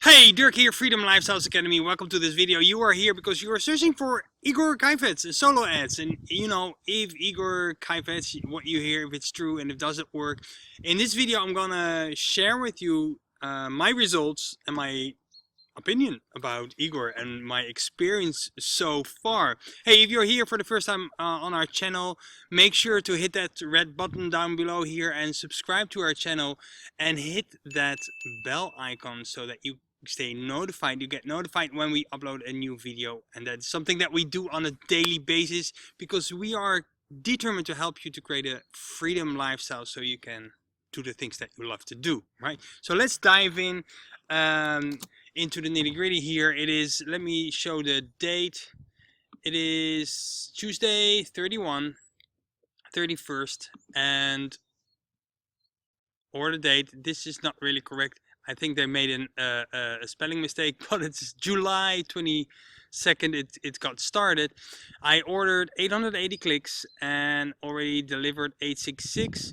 Hey, Dirk here, Freedom Lifestyles Academy. Welcome to this video. You are here because you are searching for Igor Kheifets solo ads. And you know, if Igor Kheifets, what you hear, if it's true and if it doesn't work. In this video, I'm gonna share with you my results and my opinion about Igor and my experience so far. Hey, if you're here for the first time on our channel, make sure to hit that red button down below here and subscribe to our channel and hit that bell icon so that you stay notified. You get notified when we upload a new video, and that's something that we do on a daily basis because we are determined to help you to create a freedom lifestyle so you can do the things that you love to do, right? So let's dive in into the nitty-gritty here. It is, let me show the date. It is Tuesday 31st, and or the date, this is not really correct. I think they made a spelling mistake, but it's July 22nd it got started. I ordered 880 clicks and already delivered 866.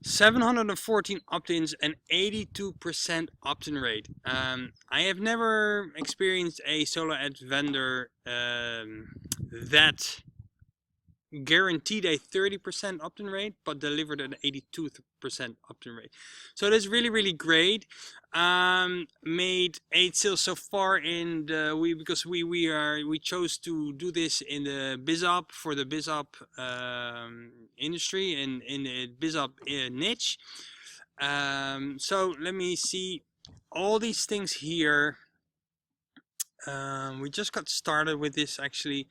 714 opt-ins and 82% opt-in rate. I have never experienced a solo ad vendor that guaranteed a 30% opt-in rate but delivered an 82% opt-in rate. So that's really great. Made 8 sales so far in the because we chose to do this in the BizOp for the BizOp industry and in the BizOp niche. So let me see all these things here. We just got started with this actually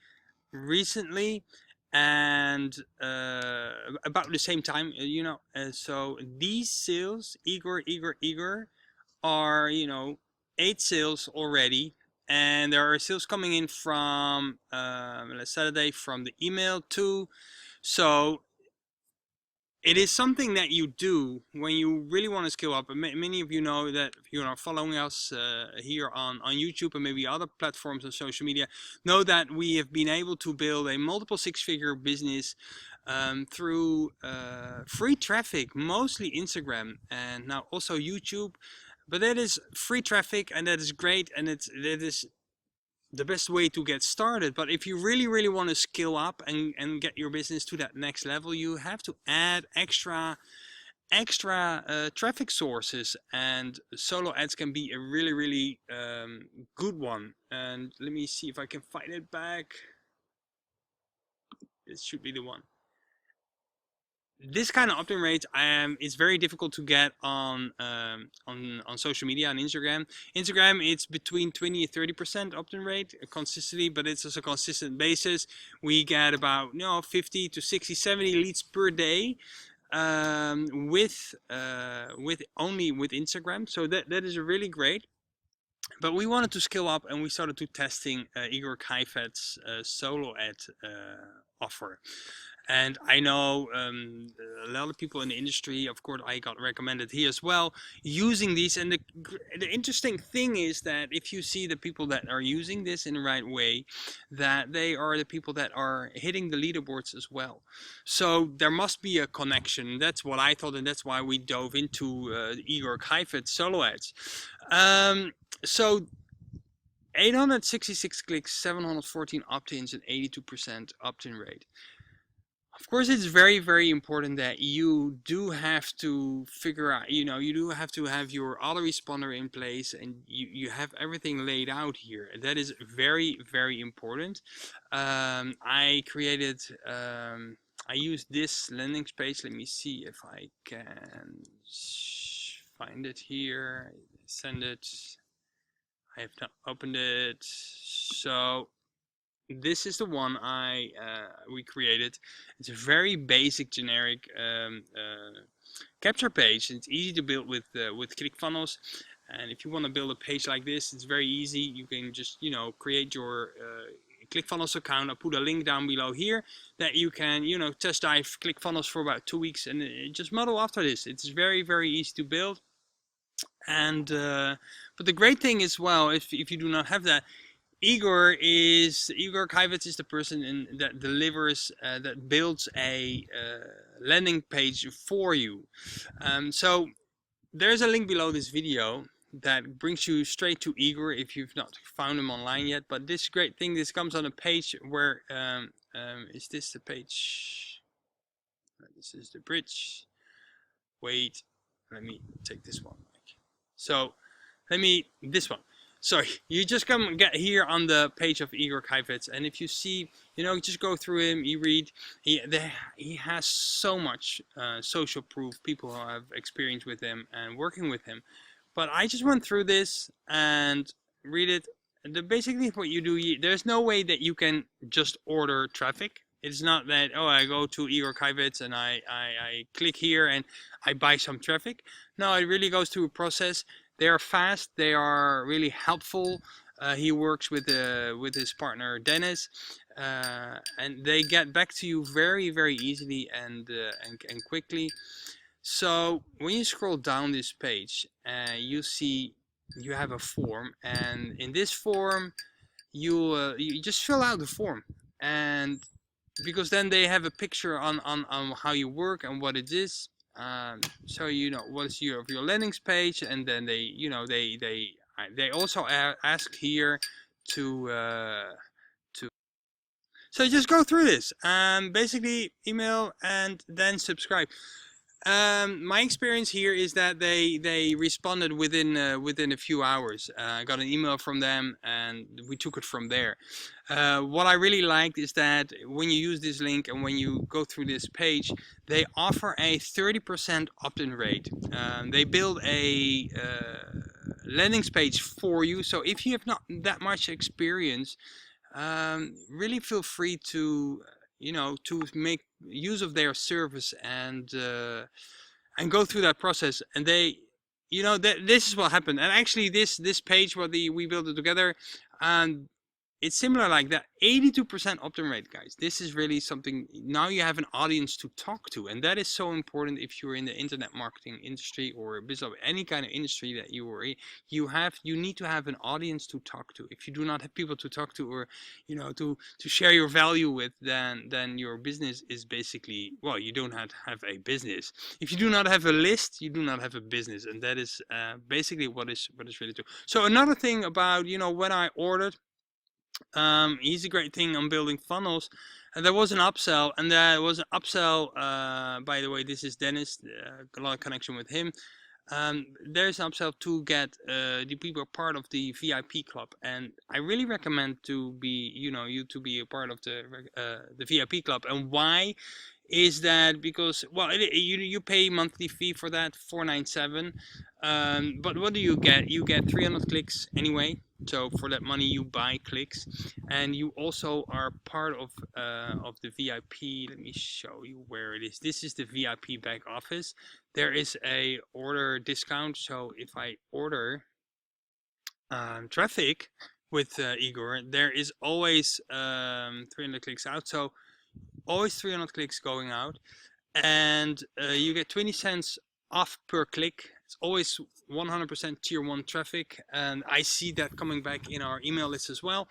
recently, and about the same time, you know. So these sales, Igor are, you know, 8 sales already, and there are sales coming in from Saturday from the email too. So it is something that you do when you really want to scale up. And many of you know that, if you are following us here on YouTube and maybe other platforms on social media, know that we have been able to build a multiple 6-figure business through free traffic, mostly Instagram and now also YouTube. But that is free traffic, and that is great, and that is the best way to get started. But if you really want to scale up and get your business to that next level, you have to add extra traffic sources, and solo ads can be a really good one. And let me see if I can find it back. This should be the one. This kind of opt-in rate is very difficult to get on social media, on Instagram. It's between 20 and 30% opt-in rate consistently, but it's also a consistent basis. We get about 50 to 60, 70 leads per day with only with Instagram. So that is really great. But we wanted to scale up, and we started to testing Igor Kheifets solo ad offer. And I know a lot of people in the industry, of course, I got recommended here as well, using these. And the interesting thing is that if you see the people that are using this in the right way, that they are the people that are hitting the leaderboards as well. So there must be a connection. That's what I thought, and that's why we dove into Igor Kheifets solo ads. So 866 clicks, 714 opt-ins, and 82% opt-in rate. Of course, it's very important that you do have to figure out, you do have to have your autoresponder in place, and you have everything laid out here. That is very important. I created, I used this landing page. Let me see if I can find it here. Send it. I have not opened it. So this is the one we created. It's a very basic, generic capture page. It's easy to build with Clickfunnels. And if you want to build a page like this, it's very easy. You can just create your Clickfunnels account. I'll put a link down below here that you can test dive Clickfunnels for about 2 weeks and just model after this. It's very easy to build. And but the great thing as well, if you do not have that, Igor Kheifets is the person that delivers, that builds a landing page for you. So there's a link below this video that brings you straight to Igor if you've not found him online yet. But this great thing, this comes on a page where is this the page? This is the bridge. Wait, let me take this one. So this one. So you just come get here on the page of Igor Kheifets, and if you see, just go through him, you read, he has so much social proof, people who have experience with him and working with him. But I just went through this and read it. Basically what you do, there's no way that you can just order traffic. It's not that, oh, I go to Igor Kheifets and I click here and I buy some traffic. No, it really goes through a process. They are fast. They are really helpful. He works with his partner Dennis, and they get back to you very, very easily and quickly. So when you scroll down this page, you see you have a form, and in this form, you just fill out the form, and because then they have a picture on how you work and what it is. So what is your landing page, and then they also ask here to so just go through this, basically email and then subscribe. My experience here is that they responded within a few hours. I got an email from them and we took it from there. What I really liked is that when you use this link and when you go through this page, they offer a 30% opt-in rate. They build a landing page for you. So if you have not that much experience, really feel free to to make use of their service and go through that process. And they, this is what happened. And actually, this page, we built it together, and it's similar like that. 82% opt-in rate, guys. This is really something. Now you have an audience to talk to, and that is so important if you're in the internet marketing industry or business, any kind of industry that you are in. You need to have an audience to talk to. If you do not have people to talk to, or to share your value with, then your business is basically, well, you don't have a business. If you do not have a list, you do not have a business, and that is basically what is really true. So another thing about when I ordered. He's a great thing on building funnels. There was an upsell, and there was an upsell. By the way, this is Dennis. A lot of connection with him. There's an upsell to get the people part of the VIP club, and I really recommend to be, you to be a part of the VIP club. And why? Is that because, well, you pay monthly fee for that, $4.97, but what do you get? You get 300 clicks anyway. So for that money you buy clicks, and you also are part of the VIP. Let me show you where it is. This is the VIP back office. There is a order discount. So if I order traffic with Igor, there is always 300 clicks out. So always 300 clicks going out, and you get 20 cents off per click. It's always 100% tier 1 traffic, and I see that coming back in our email list as well.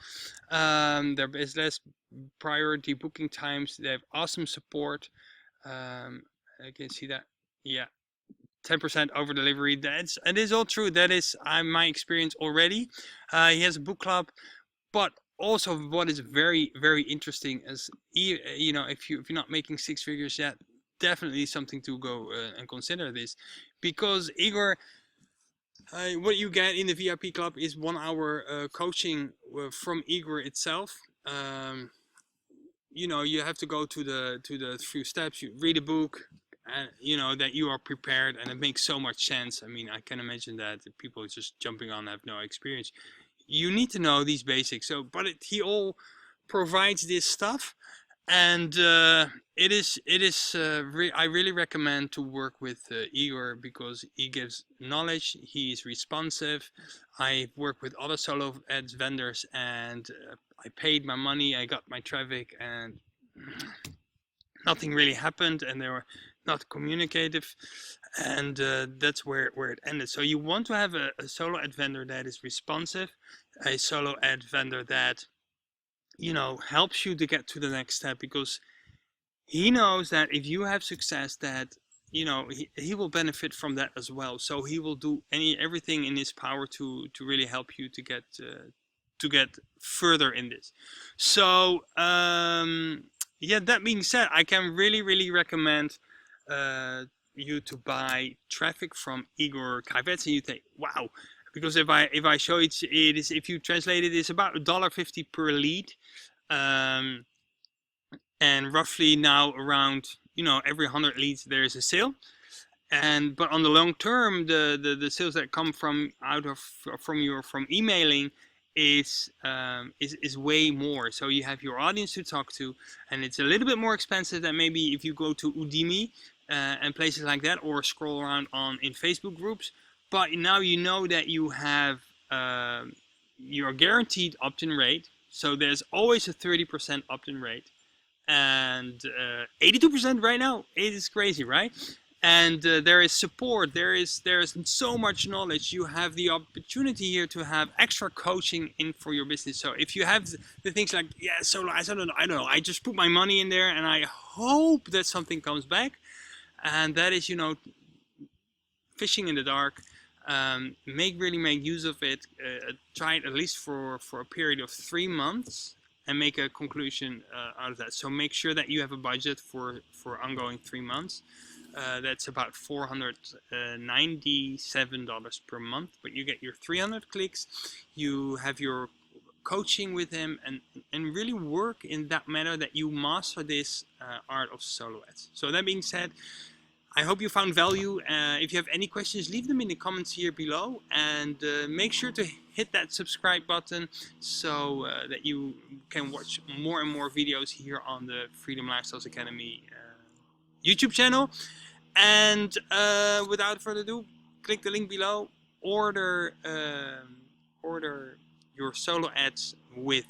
There is less priority booking times. They have awesome support. I can see that. Yeah, 10% over delivery. It is all true. That is my experience already. He has a book club, but also what is very, very interesting is, if you're not making 6 figures yet, definitely something to go and consider this, because Igor, what you get in the VIP club is 1 hour coaching from Igor itself. You have to go to the few steps. You read a book, and that you are prepared, and it makes so much sense. I mean, I can imagine that people just jumping on have no experience. You need to know these basics. So, but he all provides this stuff, and I really recommend to work with Igor, because he gives knowledge. He is responsive. I've worked with other solo ads vendors, and I paid my money. I got my traffic, and nothing really happened, and they were not communicative, and that's where it ended. So you want to have a solo ad vendor that is responsive, a solo ad vendor that helps you to get to the next step, because he knows that if you have success, that you know, he will benefit from that as well. So he will do everything in his power to really help you to get further in this. So yeah, that being said, I can really recommend you to buy traffic from Igor Kheifets, and you think, wow, because if I show it, it is, if you translate it, it's about $1.50 per lead, and roughly now around, you know, every 100 leads there is a sale. And but on the long term, the sales that come from emailing is way more. So you have your audience to talk to, and it's a little bit more expensive than maybe if you go to Udemy and places like that, or scroll around in Facebook groups. But now you know that you have your guaranteed opt-in rate. So there's always a 30% opt-in rate, and 82% right now. It is crazy, right? And there is support, there is so much knowledge. You have the opportunity here to have extra coaching in for your business. So if you have the things like, yeah, solo, I don't know, I just put my money in there and I hope that something comes back, and that is, you know, fishing in the dark. Really make use of it. Try it at least for a period of 3 months and make a conclusion out of that. So make sure that you have a budget for ongoing 3 months. That's about $497 per month, but you get your 300 clicks, you have your coaching with him, and really work in that manner that you master this art of solo ads. So that being said, I hope you found value. If you have any questions, leave them in the comments here below, and make sure to hit that subscribe button so that you can watch more and more videos here on the Freedom Lifestyles Academy YouTube channel. And without further ado, click the link below, order your solo ads with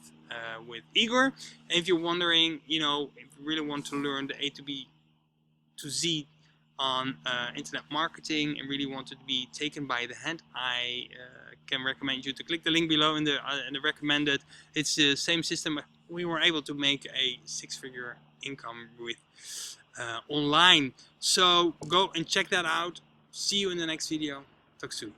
Igor. And if you're wondering, you know, if you really want to learn the A to B to Z on internet marketing and really want to be taken by the hand, I can recommend you to click the link below in the recommended. It's the same system we were able to make a 6-figure income with online. So go and check that out. See you in the next video. Talk soon.